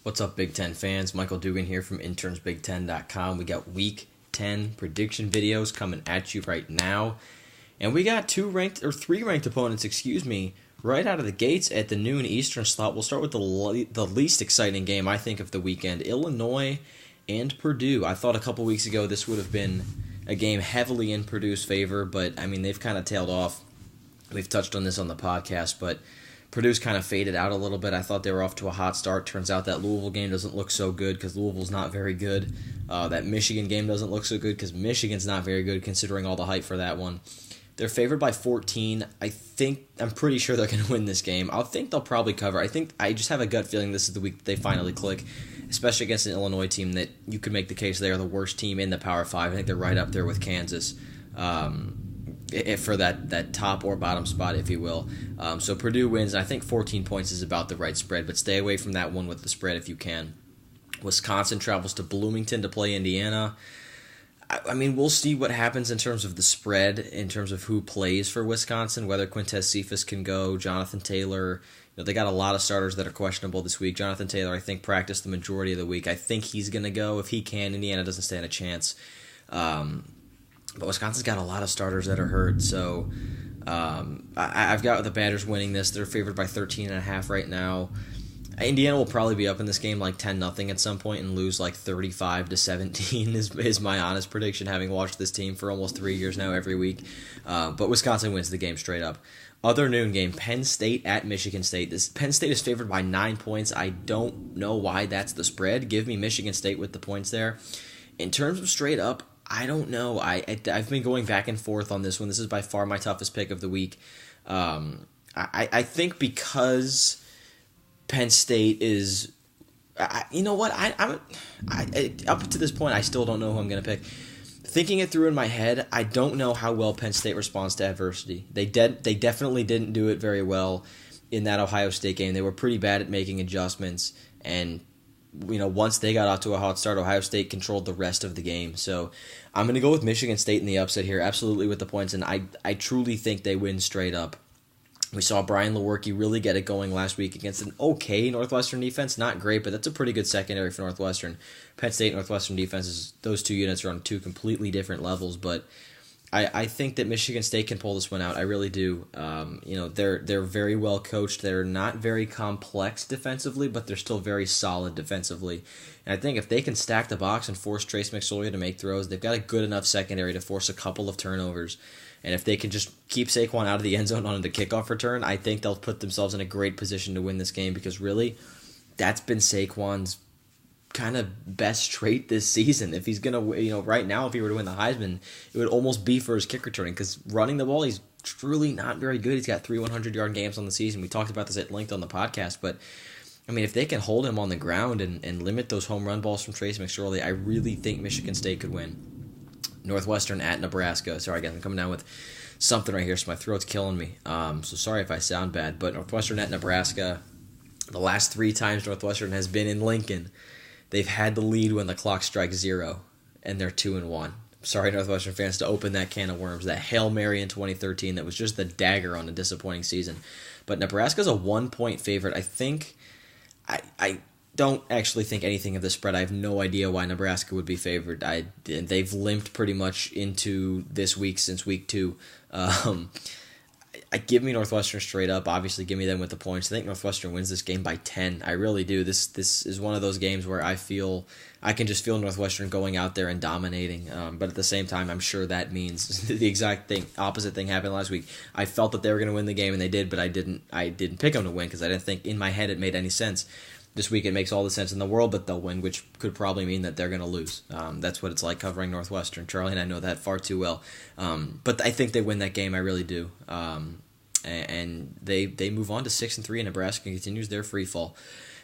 What's up, Big Ten fans? Michael Dugan here from internsbig10.com. We got Week 10 prediction videos coming at you right now. And we got three ranked opponents, right out of the gates at the noon Eastern slot. We'll start with the least exciting game, I think, of the weekend. Illinois and Purdue. I thought a couple weeks ago this would have been a game heavily in Purdue's favor, but, they've kind of tailed off. We've touched on this on the podcast, but Purdue's kind of faded out a little bit. I thought they were off to a hot start. Turns out that Louisville game doesn't look so good because Louisville's not very good. That Michigan game doesn't look so good because Michigan's not very good considering all the hype for that one. They're favored by 14. I'm pretty sure they're going to win this game. I think they'll probably cover. I just have a gut feeling this is the week that they finally click, especially against an Illinois team that you could make the case they are the worst team in the Power 5. I think they're right up there with Kansas. For that top or bottom spot, if you will. So Purdue wins. I think 14 points is about the right spread, but stay away from that one with the spread if you can. Wisconsin travels to Bloomington to play Indiana. We'll see what happens in terms of the spread, in terms of who plays for Wisconsin, whether Quintez Cephas can go, Jonathan Taylor. They got a lot of starters that are questionable this week. Jonathan Taylor, I think, practiced the majority of the week. I think he's going to go. If he can, Indiana doesn't stand a chance. But Wisconsin's got a lot of starters that are hurt, so I've got the Badgers winning this. They're favored by 13.5 right now. Indiana will probably be up in this game like 10-0 at some point and lose like 35-17 is my honest prediction, having watched this team for almost 3 years now every week. But Wisconsin wins the game straight up. Other noon game, Penn State at Michigan State. Penn State is favored by 9 points. I don't know why that's the spread. Give me Michigan State with the points there. In terms of straight up, I don't know. I've been going back and forth on this one. This is by far my toughest pick of the week. I think because Penn State is, you know what? Up to this point, I still don't know who I'm going to pick. Thinking it through in my head, I don't know how well Penn State responds to adversity. They definitely didn't do it very well in that Ohio State game. They were pretty bad at making adjustments, and once they got off to a hot start, Ohio State controlled the rest of the game. So I'm going to go with Michigan State in the upset here, absolutely with the points, and I truly think they win straight up. We saw Brian Lewerke really get it going last week against an okay Northwestern defense. Not great, but that's a pretty good secondary for Northwestern. Penn State Northwestern defenses, those two units are on two completely different levels, but I think that Michigan State can pull this one out. I really do. They're very well coached. They're not very complex defensively, but they're still very solid defensively. And I think if they can stack the box and force Trace McSorley to make throws, they've got a good enough secondary to force a couple of turnovers. And if they can just keep Saquon out of the end zone on the kickoff return, I think they'll put themselves in a great position to win this game because really, that's been Saquon's kind of best trait this season. If he's going to, right now, if he were to win the Heisman, it would almost be for his kick returning because running the ball, he's truly not very good. He's got 3 100-yard games on the season. We talked about this at length on the podcast, but if they can hold him on the ground and limit those home run balls from Trace McSorley, I really think Michigan State could win. Northwestern at Nebraska. Sorry, guys, I'm coming down with something right here, so my throat's killing me. So sorry if I sound bad, but Northwestern at Nebraska, the last 3 times Northwestern has been in Lincoln, they've had the lead when the clock strikes 0, and they're 2-1. Sorry, Northwestern fans, to open that can of worms. That Hail Mary in 2013 that was just the dagger on a disappointing season. But Nebraska's a 1-point favorite. I don't actually think anything of the spread. I have no idea why Nebraska would be favored. They've limped pretty much into this week since week 2. Give me Northwestern straight up. Obviously, give me them with the points. I think Northwestern wins this game by 10. I really do. This is one of those games where I can just feel Northwestern going out there and dominating. But at the same time, I'm sure that means the exact opposite thing happened last week. I felt that they were going to win the game, and they did, but I didn't pick them to win because I didn't think in my head it made any sense. This week it makes all the sense in the world, but they'll win, which could probably mean that they're going to lose. That's what it's like covering Northwestern. Charlie and I know that far too well. But I think they win that game. I really do. And they move on to 6-3, and Nebraska continues their free fall.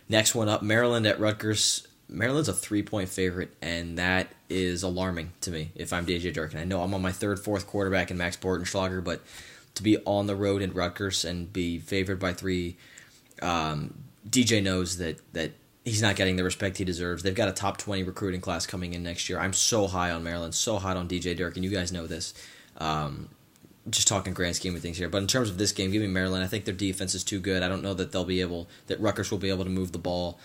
Next one up, Maryland at Rutgers. Maryland's a 3-point favorite, and that is alarming to me if I'm DJ Durkin. I know I'm on my 3rd, 4th quarterback in Max Bortenschlager, but to be on the road in Rutgers and be favored by 3, DJ knows that he's not getting the respect he deserves. They've got a top 20 recruiting class coming in next year. I'm so high on Maryland, so hot on DJ Durkin. You guys know this. Just talking grand scheme of things here. But in terms of this game, give me Maryland. I think their defense is too good. I don't know that Rutgers will be able to move the ball.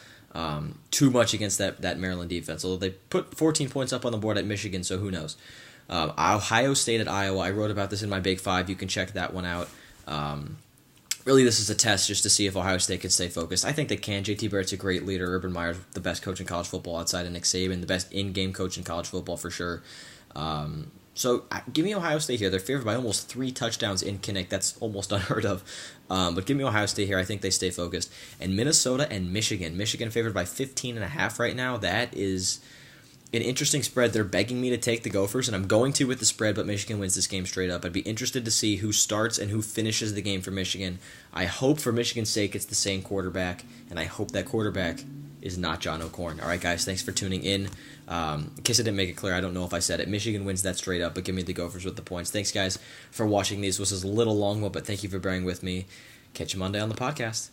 too much against that Maryland defense. Although they put 14 points up on the board at Michigan, so who knows? Ohio State at Iowa. I wrote about this in my Big Five. You can check that one out. Really, this is a test just to see if Ohio State can stay focused. I think they can. JT Barrett's a great leader. Urban Meyer's the best coach in college football outside of Nick Saban, the best in-game coach in college football for sure. So give me Ohio State here. They're favored by almost 3 touchdowns in Kinnick. That's almost unheard of. But give me Ohio State here. I think they stay focused. And Minnesota and Michigan. Michigan favored by 15.5 right now. That is an interesting spread. They're begging me to take the Gophers, and I'm going to with the spread, but Michigan wins this game straight up. I'd be interested to see who starts and who finishes the game for Michigan. I hope for Michigan's sake it's the same quarterback, and I hope that quarterback is not John O'Korn. All right, guys, thanks for tuning in. In case I didn't make it clear, I don't know if I said it. Michigan wins that straight up, but give me the Gophers with the points. Thanks, guys, for watching these. This was a little long one, but thank you for bearing with me. Catch you Monday on the podcast.